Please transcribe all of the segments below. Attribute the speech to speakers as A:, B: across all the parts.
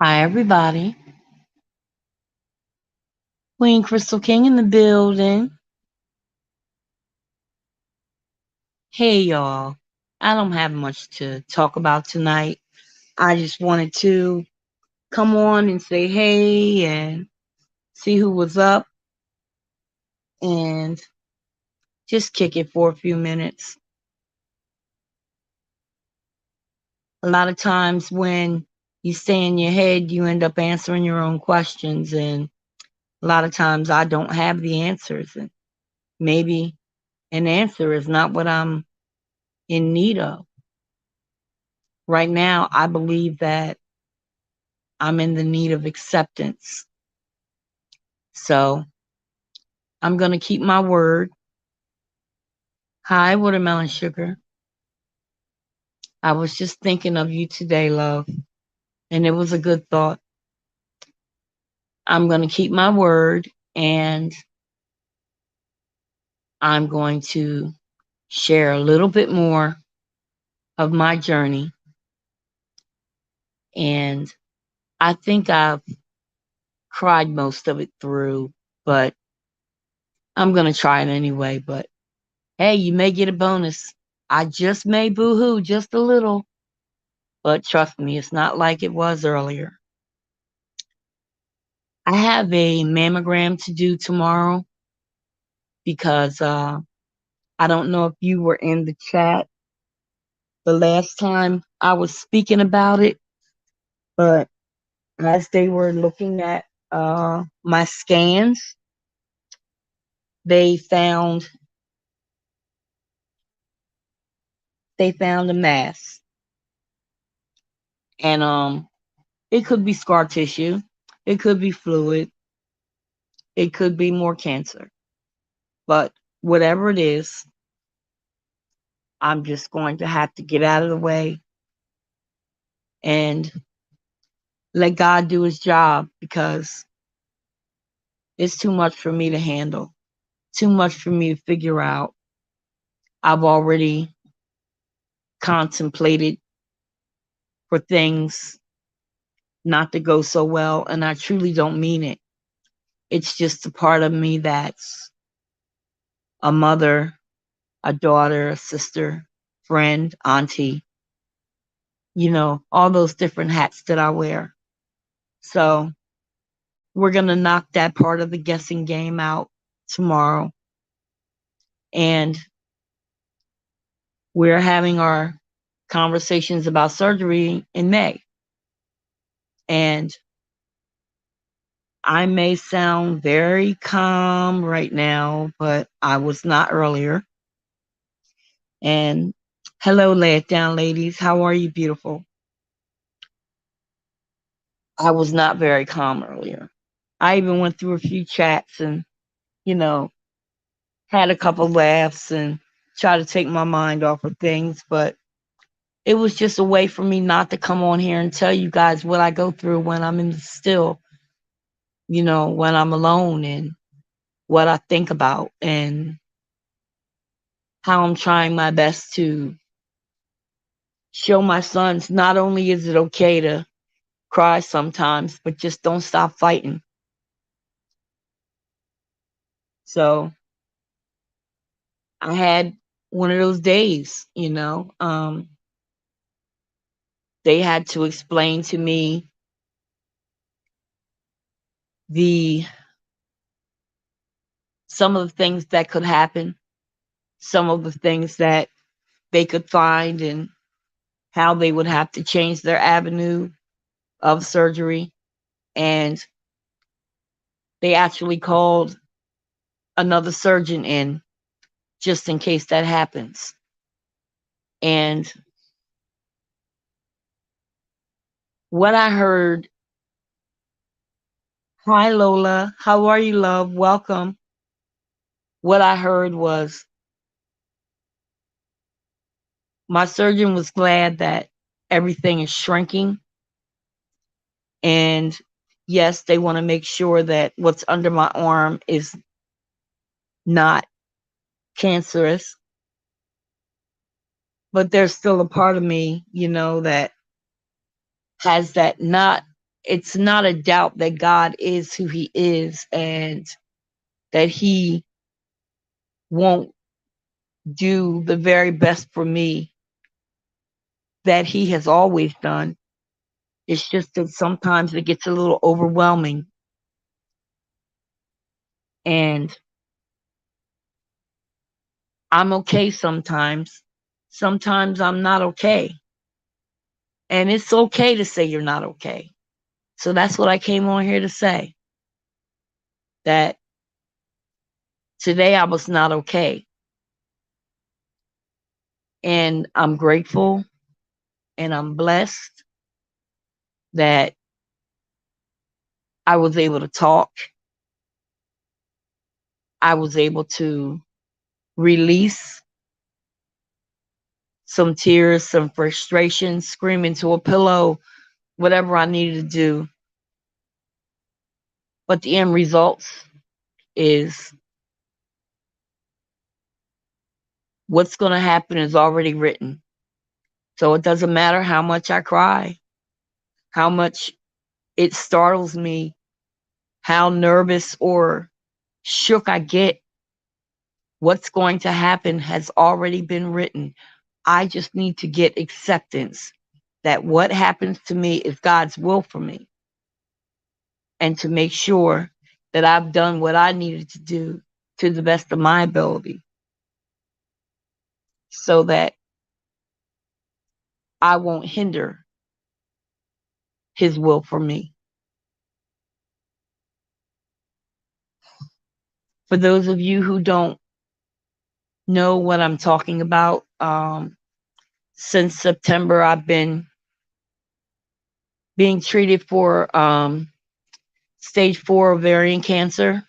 A: Hi, everybody. Queen Crystal King in the building. Hey, y'all. I don't have much to talk about tonight. I just wanted to come on and say hey and see who was up and just kick it for a few minutes. A lot of times when you stay in your head, you end up answering your own questions. And a lot of times I don't have the answers. And maybe an answer is not what I'm in need of. Right now, I believe that I'm in the need of acceptance. So I'm going to keep my word. Hi, Watermelon Sugar. I was just thinking of you today, love, and it was a good thought. I'm going to keep my word and I'm going to share a little bit more of my journey. And I think I've cried most of it through, but I'm going to try it anyway. But hey, you may get a bonus. I just may boo hoo just a little. But trust me, it's not like it was earlier. I have a mammogram to do tomorrow because I don't know if you were in the chat the last time I was speaking about it, but as they were looking at my scans, they found a mass, and it could be scar tissue, it could be fluid, it could be more cancer, but whatever it is, I'm just going to have to get out of the way and let God do his job because it's too much for me to handle, too much for me to figure out. I've already contemplated for things not to go so well, and I truly don't mean it. It's just a part of me that's a mother, a daughter, a sister, friend, auntie, all those different hats that I wear. So we're going to knock that part of the guessing game out tomorrow. And we're having our conversations about surgery in May. And I may sound very calm right now, but I was not earlier. And hello, lay it down, ladies. How are you, beautiful? I was not very calm earlier. I even went through a few chats and, you know, had a couple laughs and tried to take my mind off of things, but it was just a way for me not to come on here and tell you guys what I go through when I'm in the still, when I'm alone and what I think about and how I'm trying my best to show my sons not only is it okay to cry sometimes, but just don't stop fighting. So I had one of those days, they had to explain to me the some of the things that could happen, some of the things that they could find and how they would have to change their avenue of surgery. And they actually called another surgeon in just in case that happens. And what I heard, hi Lola, how are you, love? Welcome. What I heard was my surgeon was glad that everything is shrinking. And yes, they want to make sure that what's under my arm is not cancerous. But there's still a part of me, that has that not it's not a doubt that God is who he is and that he won't do the very best for me that he has always done. It's just that sometimes it gets a little overwhelming. And I'm okay sometimes. Sometimes I'm not okay. And it's okay to say you're not okay. So that's what I came on here to say. That today I was not okay. And I'm grateful and I'm blessed that I was able to talk. I was able to release some tears, some frustration, scream into a pillow, whatever I needed to do. But the end result is what's going to happen is already written. So it doesn't matter how much I cry, how much it startles me, how nervous or shook I get. What's going to happen has already been written. I just need to get acceptance that what happens to me is God's will for me, and to make sure that I've done what I needed to do to the best of my ability so that I won't hinder his will for me. For those of you who don't know what I'm talking about, since September, I've been being treated for stage 4 ovarian cancer,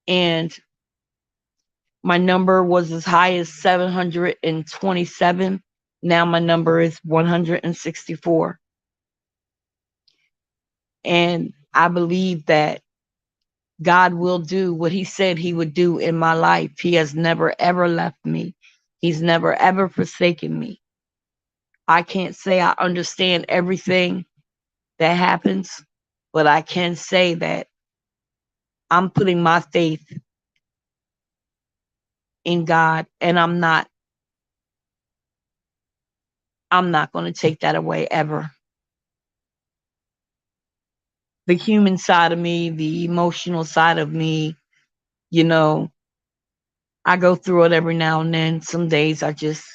A: and my number was as high as 727. Now my number is 164. And I believe that God will do what he said he would do in my life. He has never, ever left me. He's never, ever forsaken me. I can't say I understand everything that happens, but I can say that I'm putting my faith in God, and I'm not going to take that away ever. The human side of me, the emotional side of me, you know, I go through it every now and then. Some days I just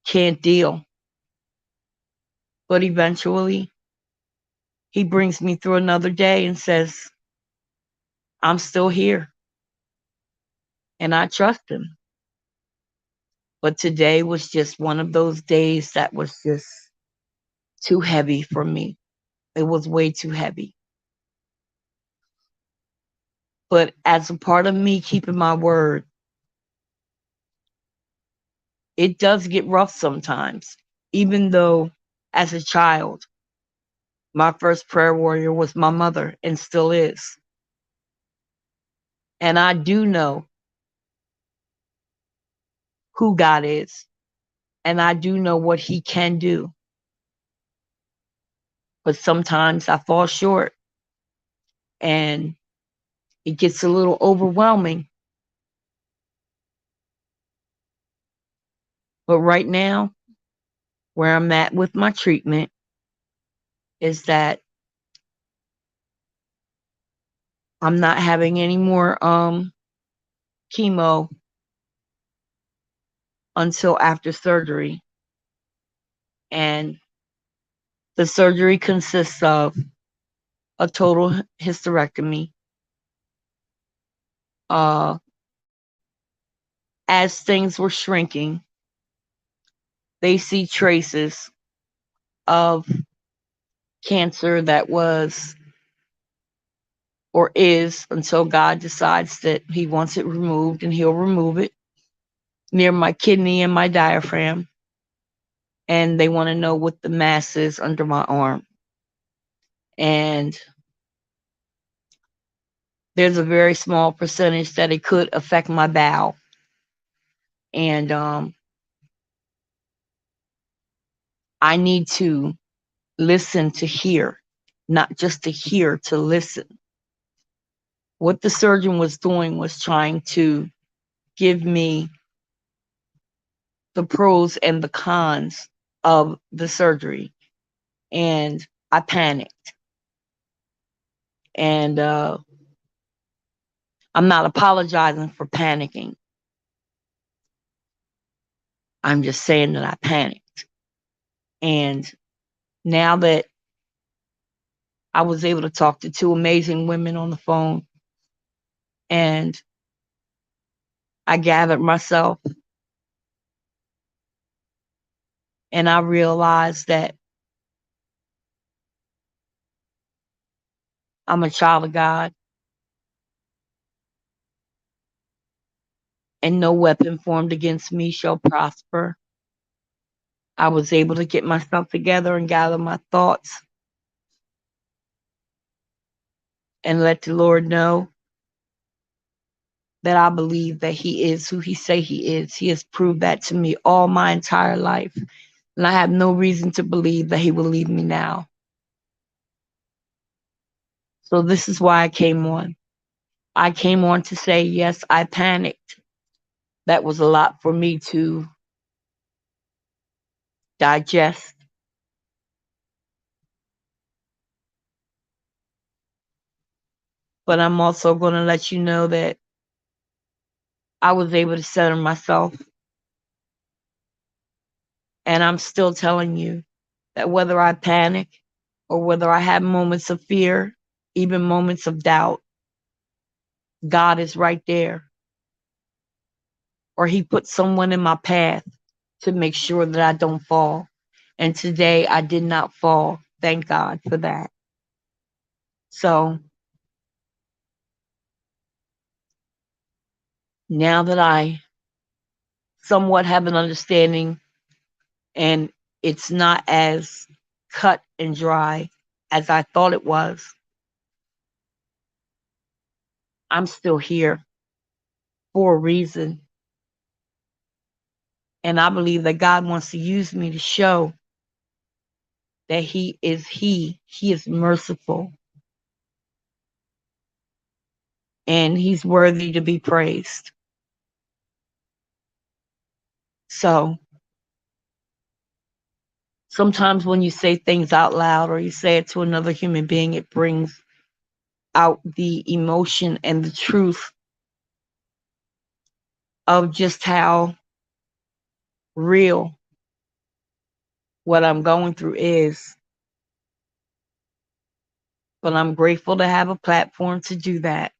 A: can't deal. But eventually, he brings me through another day and says, I'm still here. And I trust him. But today was just one of those days that was just too heavy for me. It was way too heavy. But as a part of me keeping my word, it does get rough sometimes. Even though as a child, my first prayer warrior was my mother and still is. And I do know who God is. And I do know what he can do. But sometimes I fall short and it gets a little overwhelming. But right now, where I'm at with my treatment is that I'm not having any more chemo until after surgery. And the surgery consists of a total hysterectomy. Uh, as things were shrinking, they see traces of cancer that was or is until God decides that he wants it removed, and he'll remove it near my kidney and my diaphragm. And they want to know what the mass is under my arm. And there's a very small percentage that it could affect my bowel. And I need to listen to hear. not just to hear, to listen. What the surgeon was doing was trying to give me the pros and the cons of the surgery. And I panicked. And I'm not apologizing for panicking. I'm just saying that I panicked. And now that I was able to talk to two amazing women on the phone, and I gathered myself, and I realized that I'm a child of God, and no weapon formed against me shall prosper. I was able to get myself together and gather my thoughts and let the Lord know that I believe that He is who He say He is. He has proved that to me all my entire life, and I have no reason to believe that He will leave me now. So this is why I came on. I came on to say, yes, I panicked. That was a lot for me to digest. But I'm also going to let you know that I was able to center myself. And I'm still telling you that whether I panic or whether I have moments of fear, even moments of doubt, God is right there. Or He put someone in my path to make sure that I don't fall. And today I did not fall. Thank God for that. So now that I somewhat have an understanding and it's not as cut and dry as I thought it was, I'm still here for a reason. And I believe that God wants to use me to show that He is merciful, and He's worthy to be praised. So sometimes when you say things out loud or you say it to another human being, it brings out the emotion and the truth of just how real what I'm going through is. But I'm grateful to have a platform to do that.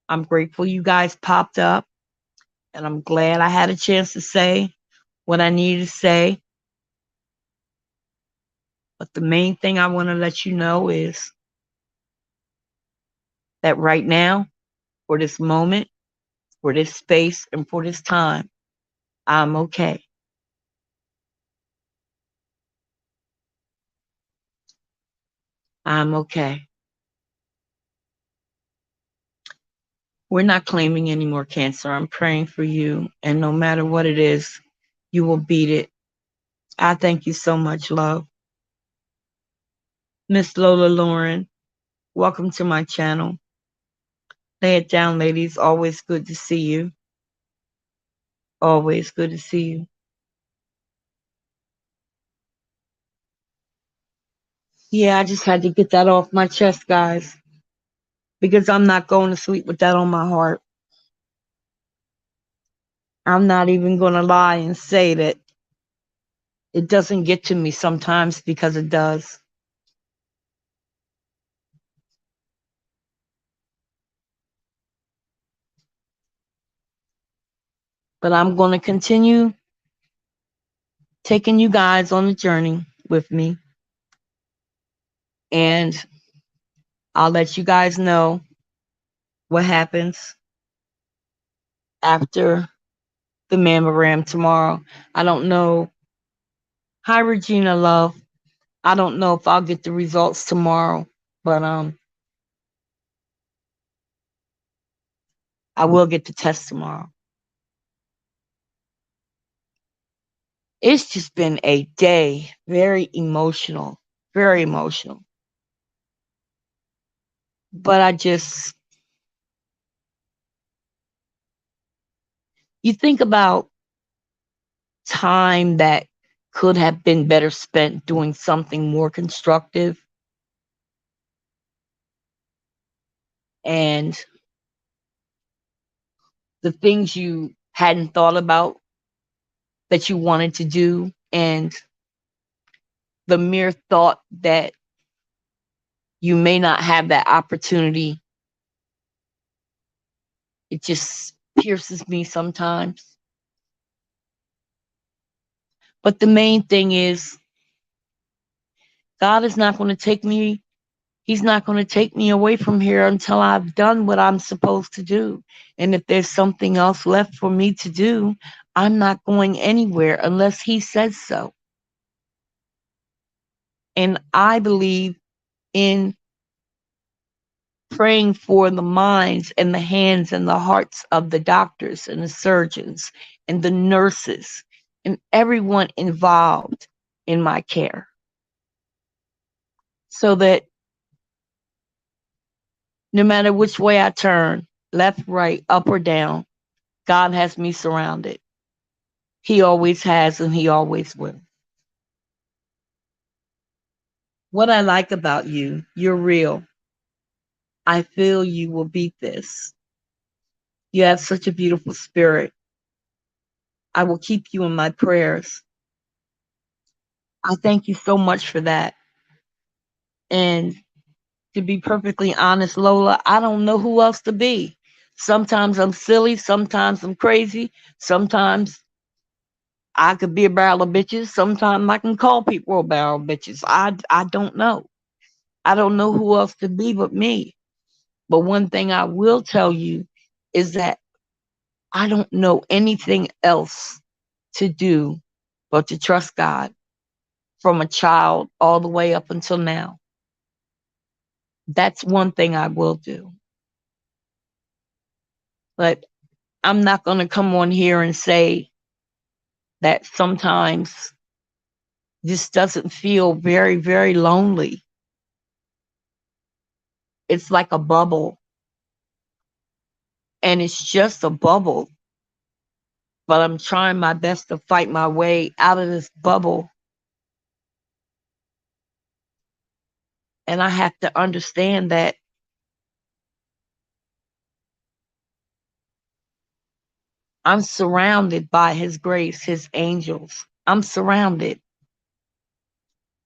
A: I'm grateful you guys popped up, and I'm glad I had a chance to say what I needed to say. But the main thing I want to let you know is that right now, for this moment, for this space, and for this time, I'm okay. I'm okay. We're not claiming any more cancer. I'm praying for you. And no matter what it is, you will beat it. I thank you so much, love. Miss Lola Lauren, welcome to my channel. Lay it down, ladies. Always good to see you. Always good to see you. Yeah, I just had to get that off my chest, guys, because I'm not going to sleep with that on my heart. I'm not even going to lie and say that it doesn't get to me sometimes, because it does. But I'm going to continue taking you guys on the journey with me. And I'll let you guys know what happens after the mammogram tomorrow. I don't know. Hi, Regina, love. I don't know if I'll get the results tomorrow, but I will get the test tomorrow. It's just been a day, very emotional. very emotional. But you think about time that could have been better spent doing something more constructive, and the things you hadn't thought about that you wanted to do, and the mere thought that you may not have that opportunity, it just pierces me sometimes. But the main thing is, God is not going to take me, He's not going to take me away from here until I've done what I'm supposed to do. And if there's something else left for me to do, I'm not going anywhere unless He says so. And I believe in praying for the minds and the hands and the hearts of the doctors and the surgeons and the nurses and everyone involved in my care, so that no matter which way I turn, left, right, up, or down, God has me surrounded. He always has, and He always will. What I like about you, you're real. I feel you will beat this. You have such a beautiful spirit. I will keep you in my prayers. I thank you so much for that. And to be perfectly honest, Lola, I don't know who else to be. Sometimes I'm silly, sometimes I'm crazy, sometimes I could be a barrel of bitches, sometimes I can call people a barrel of bitches. I don't know. I don't know who else to be but me. But one thing I will tell you is that I don't know anything else to do but to trust God from a child all the way up until now. That's one thing I will do. But I'm not going to come on here and say that sometimes this doesn't feel very, very lonely. It's like a bubble, and it's just a bubble. But I'm trying my best to fight my way out of this bubble. And I have to understand that I'm surrounded by His grace, His angels. I'm surrounded.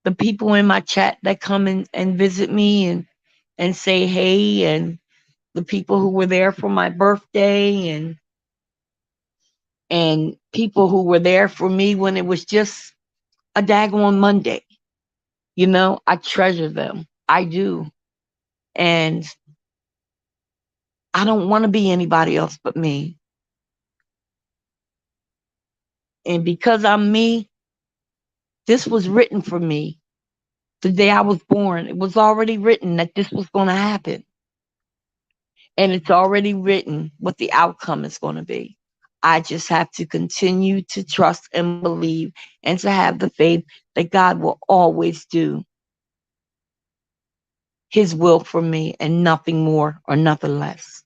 A: The people in my chat that come in and visit me and say hey, and the people who were there for my birthday, and people who were there for me when it was just a daggone Monday. You know, I treasure them. I do. And I don't want to be anybody else but me. And because I'm me, this was written for me the day I was born. It was already written that this was going to happen. And it's already written what the outcome is going to be. I just have to continue to trust and believe and to have the faith that God will always do His will for me and nothing more or nothing less.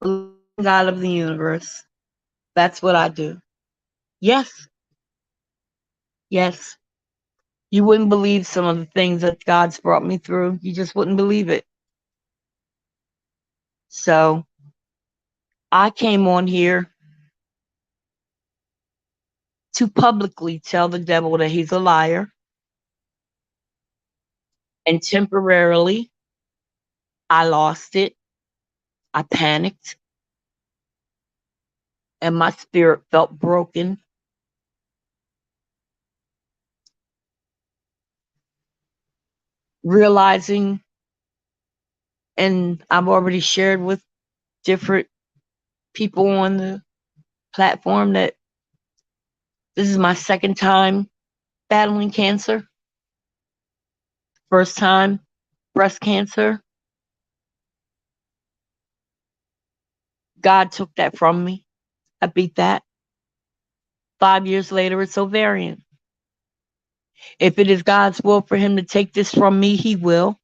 A: God of the universe. That's what I do. Yes, yes. You wouldn't believe some of the things that God's brought me through. You just wouldn't believe it. So I came on here to publicly tell the devil that he's a liar. And temporarily, I lost it. I panicked. And my spirit felt broken. Realizing, and I've already shared with different people on the platform, that this is my second time battling cancer. First time, breast cancer. God took that from me. I beat that. 5 years later, it's ovarian. If it is God's will for him to take this from me, he will.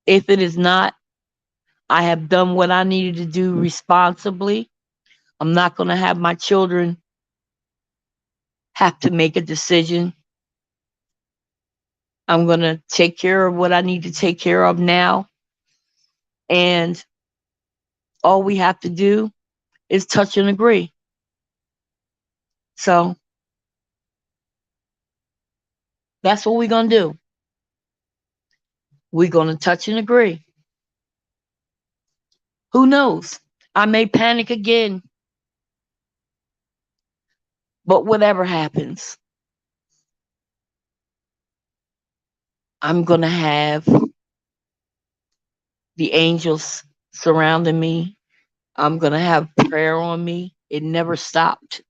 A: If it is not, I have done what I needed to do responsibly. I'm not going to have my children have to make a decision. I'm going to take care of what I need to take care of now. And all we have to do is touch and agree. So that's what we're going to do. We're going to touch and agree. Who knows? I may panic again, but whatever happens, I'm going to have the angels surrounding me. I'm going to have prayer on me. It never stopped.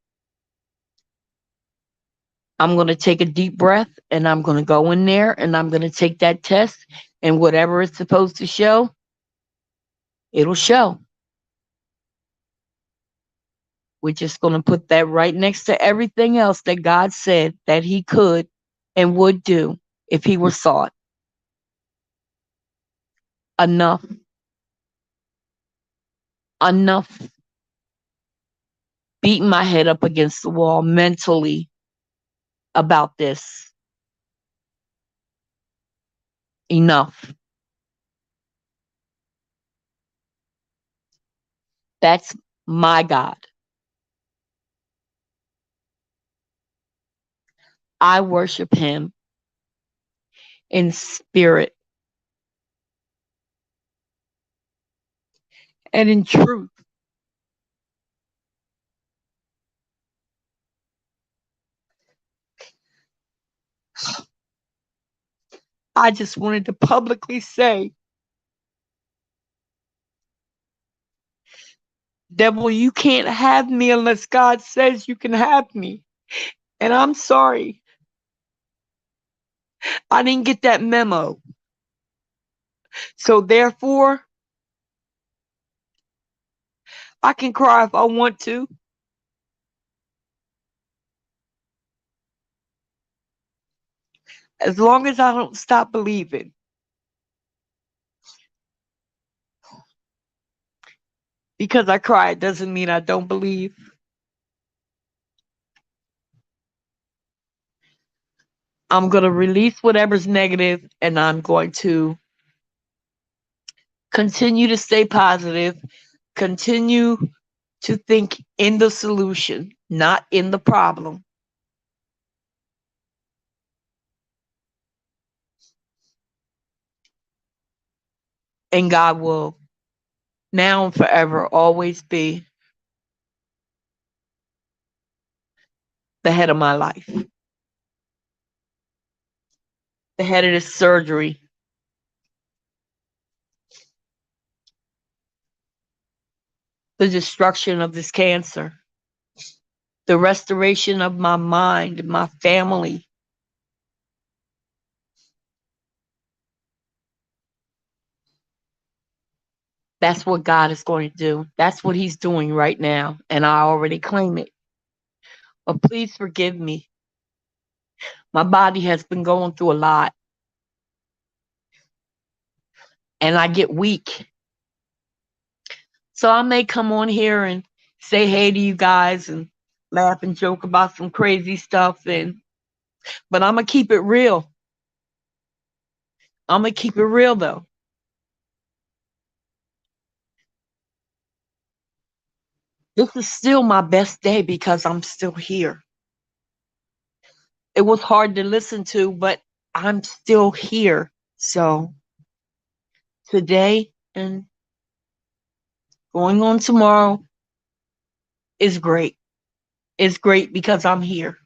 A: I'm going to take a deep breath and I'm going to go in there and I'm going to take that test, and whatever it's supposed to show, it'll show. We're just going to put that right next to everything else that God said that he could and would do if he were sought. Enough. Enough beating my head up against the wall mentally about this. Enough. That's my God. I worship him in spirit and in truth. I just wanted to publicly say, devil, you can't have me unless God says you can have me. And I'm sorry. I didn't get that memo. So therefore, I can cry if I want to. As long as I don't stop believing. Because I cry, it doesn't mean I don't believe. I'm going to release whatever's negative and I'm going to continue to stay positive, continue to think in the solution, not in the problem. And God will now and forever always be the head of my life, the head of this surgery, the destruction of this cancer, the restoration of my mind, my family. That's what God is going to do. That's what he's doing right now. And I already claim it. But please forgive me. My body has been going through a lot. And I get weak. So I may come on here and say hey to you guys and laugh and joke about some crazy stuff. But I'm going to keep it real. I'm going to keep it real, though. This is still my best day because I'm still here. It was hard to listen to, but I'm still here. So today and going on tomorrow is great. It's great because I'm here.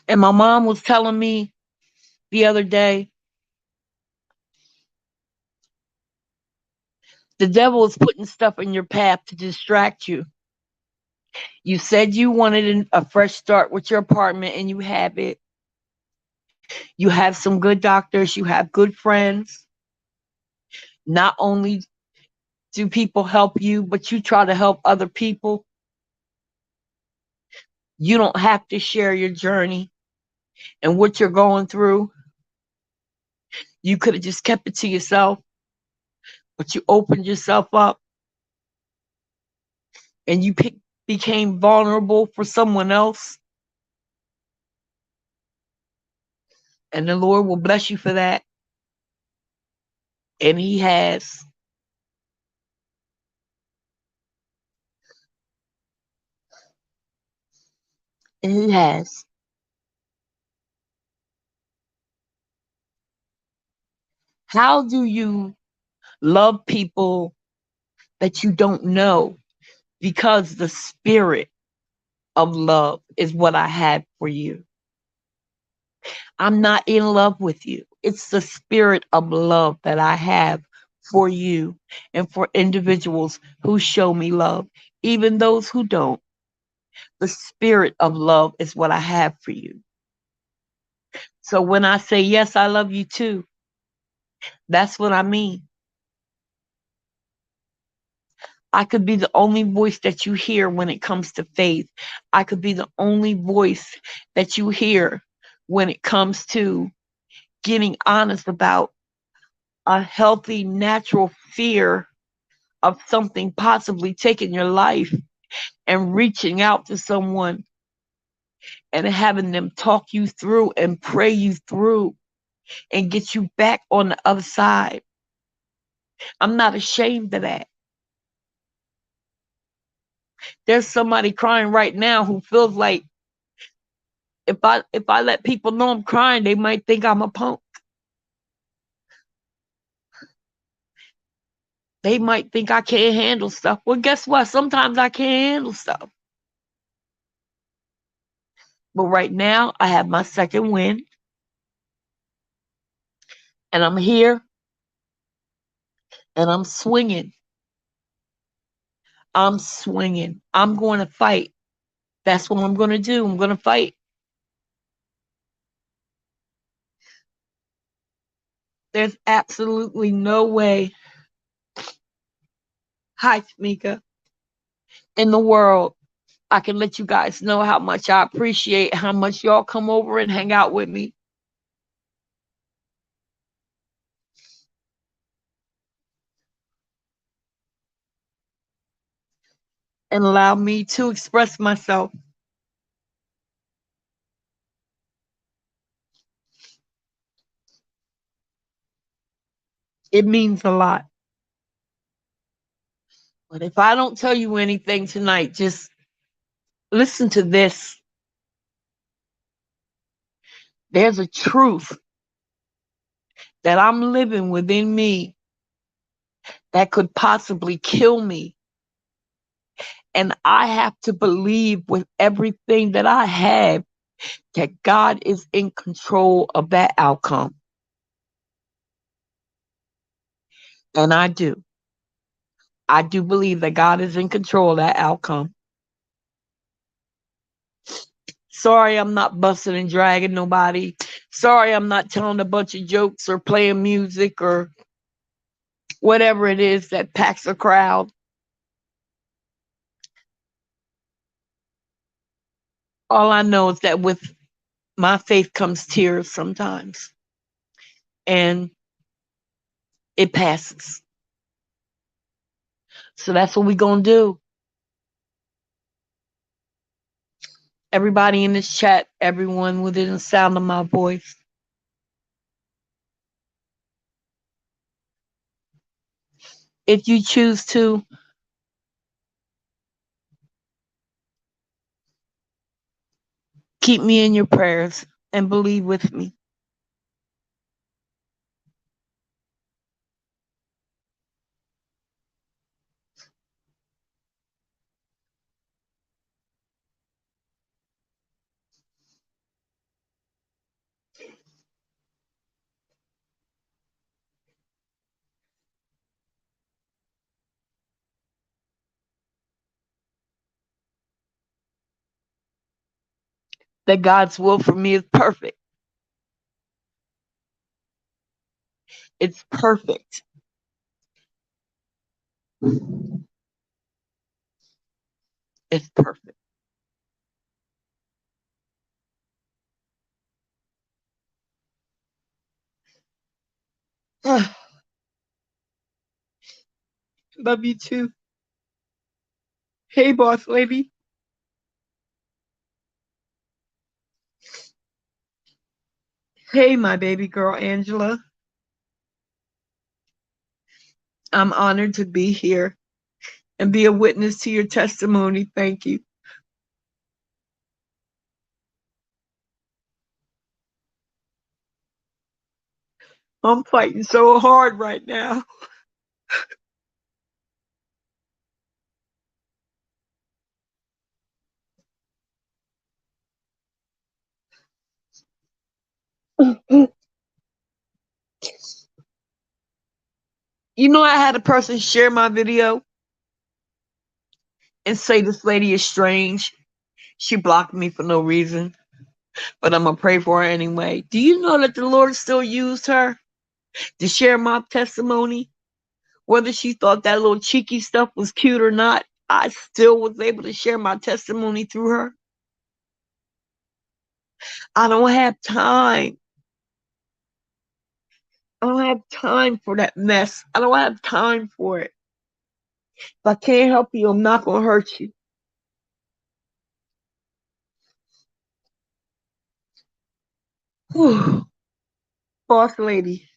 A: And my mom was telling me the other day, the devil is putting stuff in your path to distract you. You said you wanted a fresh start with your apartment and you have it. You have some good doctors, you have good friends. Not only do people help you, but you try to help other people, you don't have to share your journey and what you're going through. You could have just kept it to yourself, but you opened yourself up and you became vulnerable for someone else. And the Lord will bless you for that. And He has. And He has. How do you love people that you don't know? Because the spirit of love is what I have for you. I'm not in love with you. It's the spirit of love that I have for you and for individuals who show me love, even those who don't. The spirit of love is what I have for you. So when I say, yes, I love you too, that's what I mean. I could be the only voice that you hear when it comes to faith. I could be the only voice that you hear when it comes to getting honest about a healthy, natural fear of something possibly taking your life and reaching out to someone and having them talk you through and pray you through and get you back on the other side. I'm not ashamed of that. There's somebody crying right now who feels like if I let people know I'm crying, they might think I'm a punk. They might think I can't handle stuff. Well, guess what? Sometimes I can't handle stuff. But right now, I have my second win, and I'm here, and I'm swinging. I'm swinging. I'm going to fight. That's what I'm going to do. I'm going to fight. There's absolutely no way, hi, Tamika, in the world I can let you guys know how much I appreciate how much y'all come over and hang out with me. And allow me to express myself. It means a lot. But if I don't tell you anything tonight, just listen to this. There's a truth that I'm living within me that could possibly kill me. And I have to believe with everything that I have that God is in control of that outcome. And I do. I do believe that God is in control of that outcome. Sorry, I'm not busting and dragging nobody. Sorry, I'm not telling a bunch of jokes or playing music or whatever it is that packs a crowd. All I know is that with my faith comes tears sometimes, and it passes. So that's what we're going to do. Everybody in this chat, everyone within the sound of my voice, if you choose to, keep me in your prayers and believe with me that God's will for me is perfect. It's perfect. It's perfect. Love you too. Hey, boss lady. Hey, my baby girl, Angela. I'm honored to be here and be a witness to your testimony. Thank you. I'm fighting so hard right now. You know, I had a person share my video and say this lady is strange. She blocked me for no reason, but I'm going to pray for her anyway. Do you know that the Lord still used her to share my testimony? Whether she thought that little cheeky stuff was cute or not, I still was able to share my testimony through her. I don't have time. I don't have time for that mess. I don't have time for it. If I can't help you, I'm not going to hurt you. Whew. Boss lady,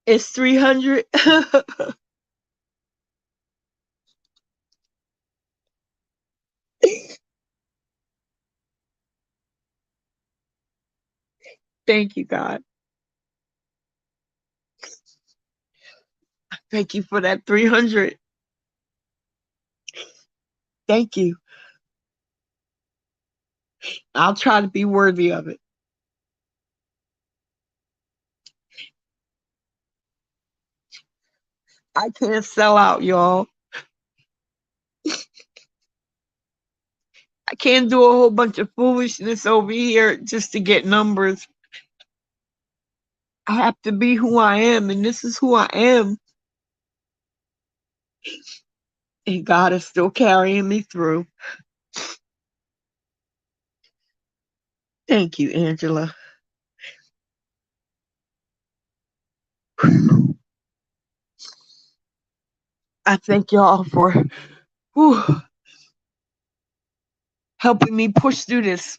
A: it's 300. Thank you, God. Thank you for that 300. Thank you. I'll try to be worthy of it. I can't sell out, y'all. I can't do a whole bunch of foolishness over here just to get numbers. I have to be who I am, and this is who I am. And God is still carrying me through. Thank you, Angela. I thank y'all for whew, helping me push through this,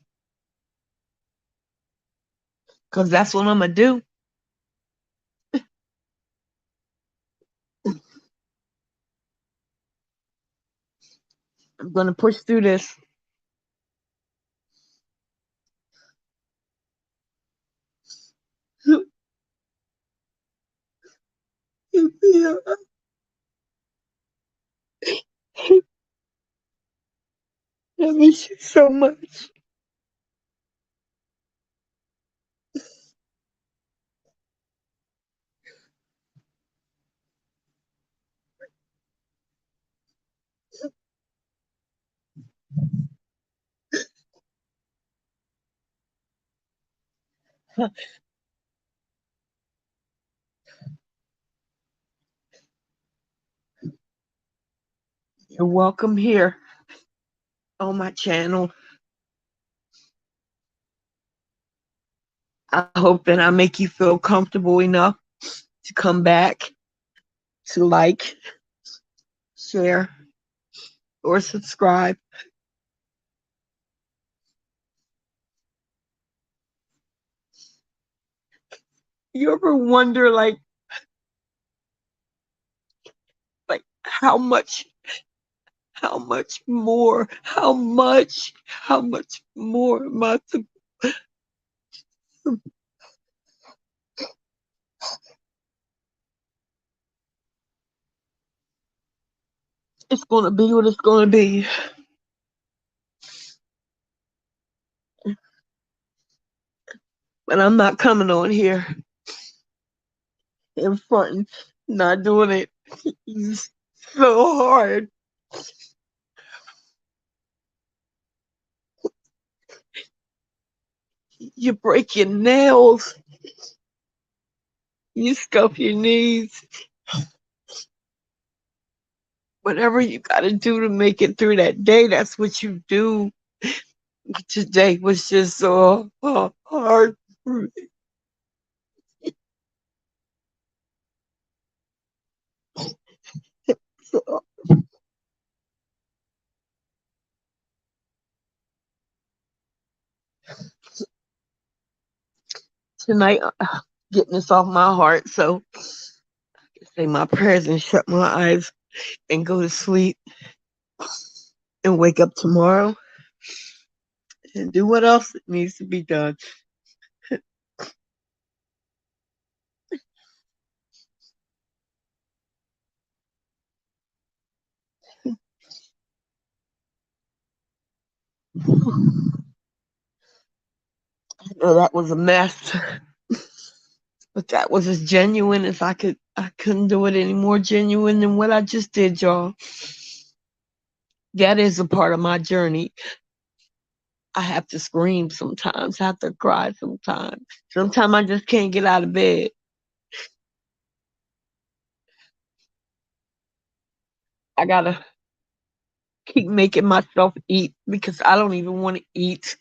A: because that's what I'm going to do. I'm going to push through this. I miss you so much. You're welcome here on my channel. I hope that I make you feel comfortable enough to come back, to like, share, or subscribe. You ever wonder, like how much more, how much more am I to, it's gonna be what it's gonna be. But I'm not coming on here in front, not doing it. It's so hard. You break your nails, you scuff your knees, Whatever you got to do to make it through that day, that's what you do. Today was just so hard for me. So tonight, getting this off my heart, so I can say my prayers and shut my eyes and go to sleep and wake up tomorrow and do what else needs to be done. I know that was a mess, but that was as genuine as I could. I couldn't do it any more genuine than what I just did, y'all. That is a part of my journey. I have to scream sometimes, I have to cry sometimes. Sometimes I just can't get out of bed. I gotta keep making myself eat because I don't even want to eat.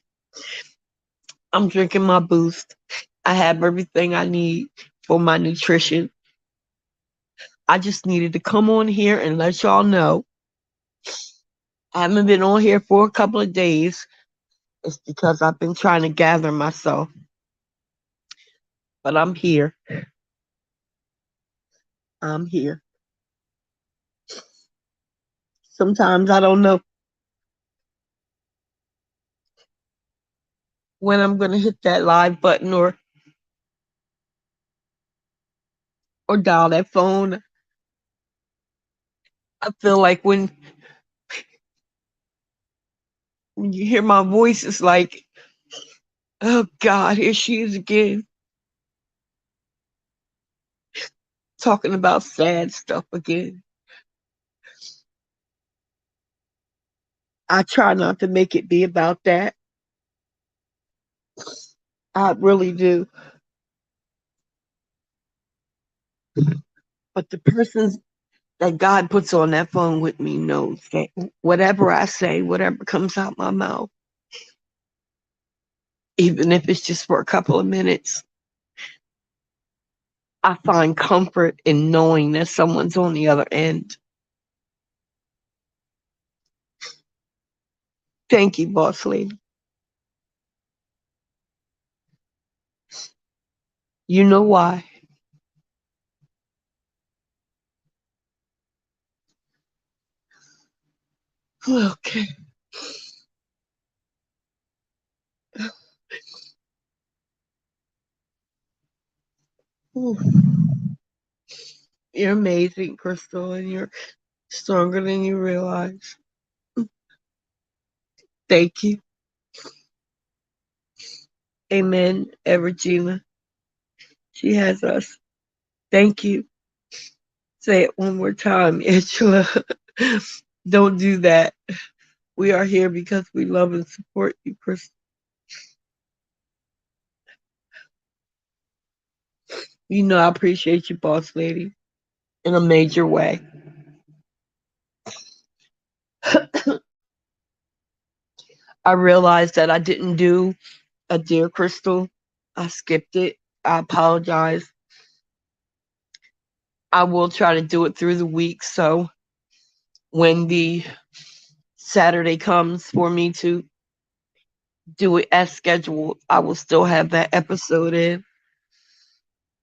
A: I'm drinking my boost. I have everything I need for my nutrition. I just needed to come on here and let y'all know. I haven't been on here for a couple of days. It's because I've been trying to gather myself, but I'm here. I'm here. Sometimes I don't know when I'm going to hit that live button or dial that phone. I feel like when you hear my voice, it's like, oh God, here she is again, talking about sad stuff again. I try not to make it be about that. I really do. But the person that God puts on that phone with me knows that whatever I say, whatever comes out my mouth, even if it's just for a couple of minutes, I find comfort in knowing that someone's on the other end. Thank you, boss lady. You know why. Okay. You're amazing, Crystal, and you're stronger than you realize. Thank you. Amen, Regina. She has us. Thank you. Say it one more time, Angela. Don't do that. We are here because we love and support you, Crystal. You know I appreciate you, boss lady, in a major way. I realized that I didn't do a Dear Crystal. I skipped it. I apologize. I will try to do it through the week. So when the Saturday comes for me to do it as scheduled, I will still have that episode in.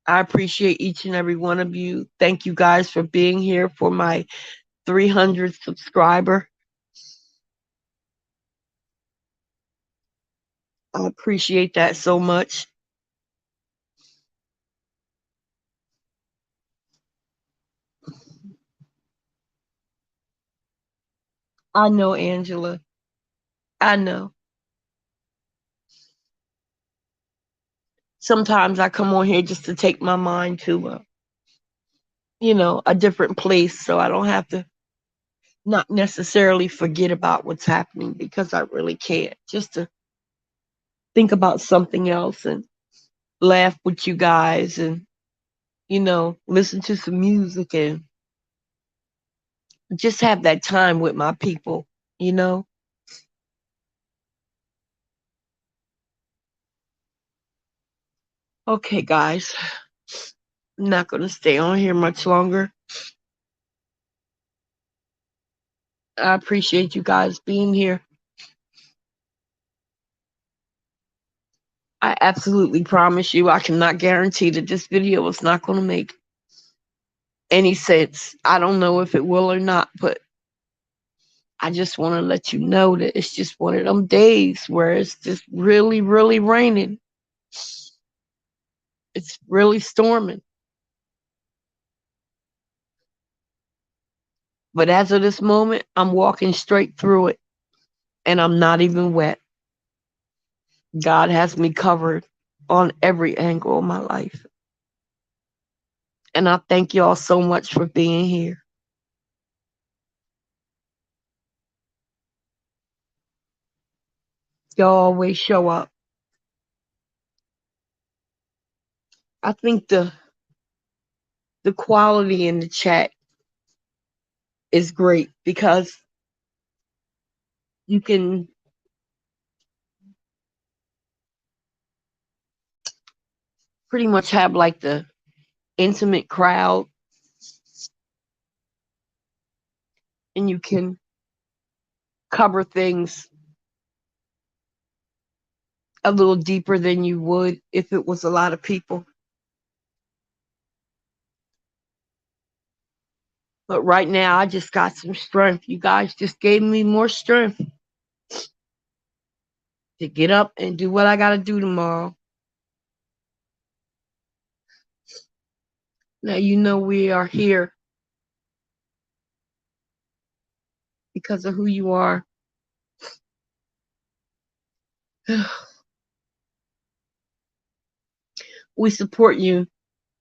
A: I appreciate each and every one of you. Thank you guys for being here for my 300 subscriber. I appreciate that so much. I know, Angela. I know. Sometimes I come on here just to take my mind to a different place so I don't have to not necessarily forget about what's happening because I really can't. Just to think about something else and laugh with you guys and listen to some music and just have that time with my people, you know? Okay, guys, I'm not going to stay on here much longer. I appreciate you guys being here. I absolutely promise you, I cannot guarantee that this video is not going to make any sense. I don't know if it will or not, but I just want to let you know that it's just one of them days where it's just really, really raining. It's really storming. But as of this moment, I'm walking straight through it and I'm not even wet. God has me covered on every angle of my life. And I thank y'all so much for being here. Y'all always show up. I think the quality in the chat is great because you can pretty much have like the intimate crowd and you can cover things a little deeper than you would if it was a lot of people. But right now, I just got some strength. You guys just gave me more strength to get up and do what I got to do tomorrow. Now, you know we are here because of who you are. We support you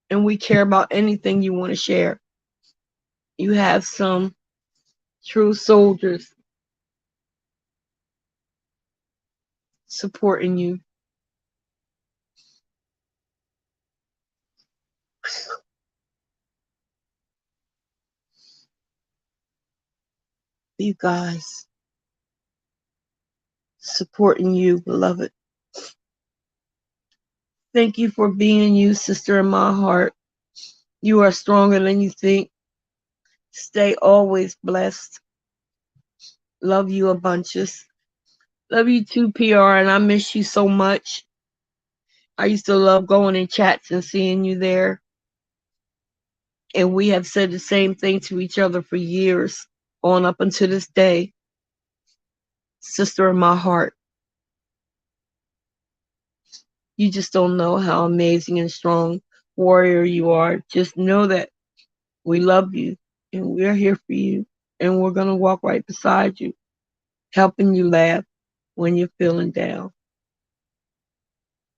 A: and we care about anything you want to share. You have some true soldiers supporting you. You guys supporting you, beloved. Thank you for being you, sister in my heart. You are stronger than you think. Stay always blessed. Love you a bunches. Love you too, PR, and I miss you so much. I used to love going in chats and seeing you there. And we have said the same thing to each other for years, on up until this day. Sister in my heart. You just don't know how amazing and strong warrior you are. Just know that we love you and we're here for you. And we're going to walk right beside you, helping you laugh when you're feeling down.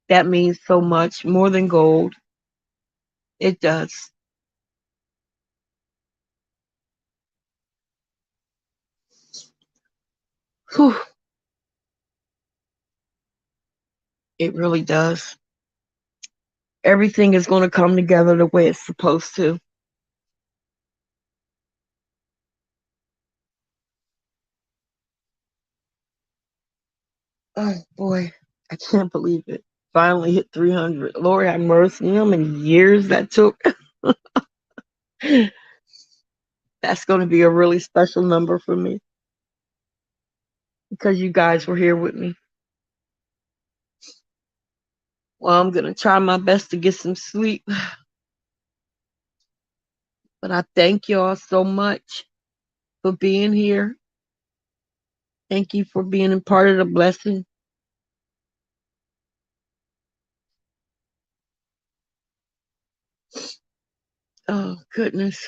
A: That means so much, more than gold. It does. Whew. It really does. Everything is going to come together the way it's supposed to. Oh boy, I can't believe it. Finally hit 300. Lord have mercy. You know how many years that took? That's going to be a really special number for me because you guys were here with me. Well, I'm going to try my best to get some sleep. But I thank y'all so much for being here. Thank you for being a part of the blessing. Oh, goodness.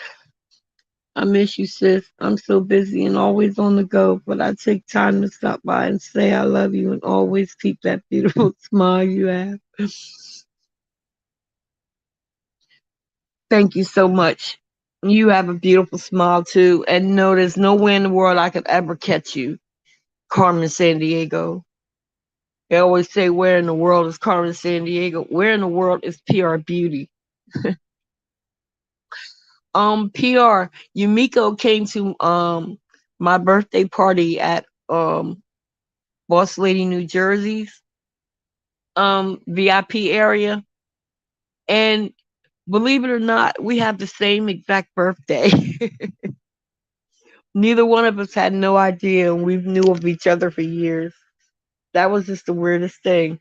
A: I miss you, sis. I'm so busy and always on the go, but I take time to stop by and say I love you and always keep that beautiful smile you have. Thank you so much. You have a beautiful smile too. And no, there's nowhere in the world I could ever catch you, Carmen Sandiego. They always say, where in the world is Carmen Sandiego? Where in the world is PR Beauty? PR, Yumiko came to my birthday party at Boss Lady New Jersey's VIP area, and believe it or not, we have the same exact birthday. Neither one of us had no idea, and we knew of each other for years. That was just the weirdest thing.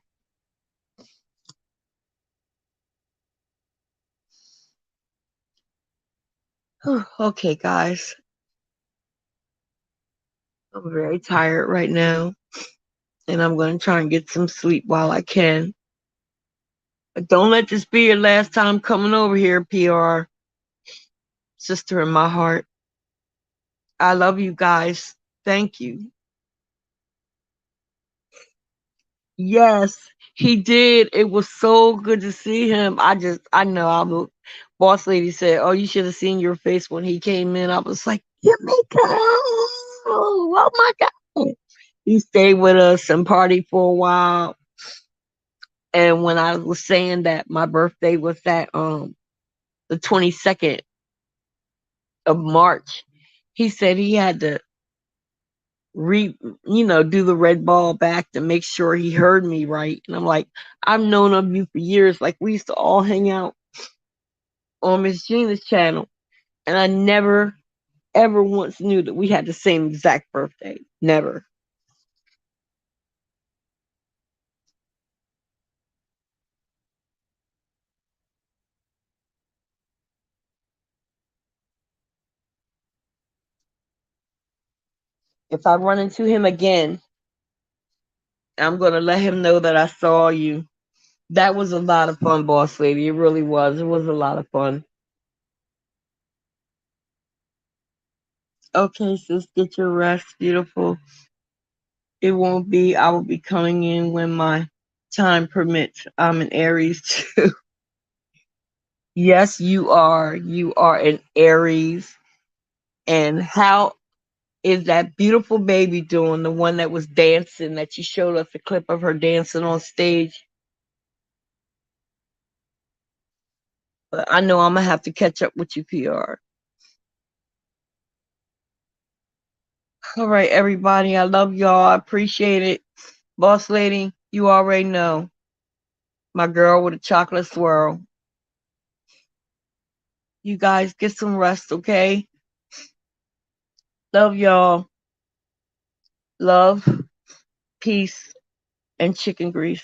A: Okay, guys, I'm very tired right now, and I'm going to try and get some sleep while I can. But don't let this be your last time coming over here, PR, sister in my heart. I love you guys. Thank you. Yes, he did. It was so good to see him. I know. Boss lady said, "Oh, you should have seen your face when he came in." I was like, "Jamaica! Oh my god!" He stayed with us and partied for a while. And when I was saying that my birthday was that the 22nd of March, he said he had to re do the red ball back to make sure he heard me right. And I'm like, I've known of you for years. Like we used to all hang out on Miss Gina's channel, and I never ever once knew that we had the same exact birthday. Never. If I run into him again, I'm gonna let him know that I saw you. That was a lot of fun, boss lady. It really was. It was a lot of fun. Okay, sis, get your rest, beautiful. It won't be. I will be coming in when my time permits. I'm an Aries too. Yes, you are. You are an Aries. And how is that beautiful baby doing? The one that was dancing, that you showed us a clip of her dancing on stage. But I know I'm gonna have to catch up with you, PR. All right, everybody. I love y'all. I appreciate it. Boss lady, you already know. My girl with a chocolate swirl. You guys get some rest, okay? Love y'all. Love, peace, and chicken grease.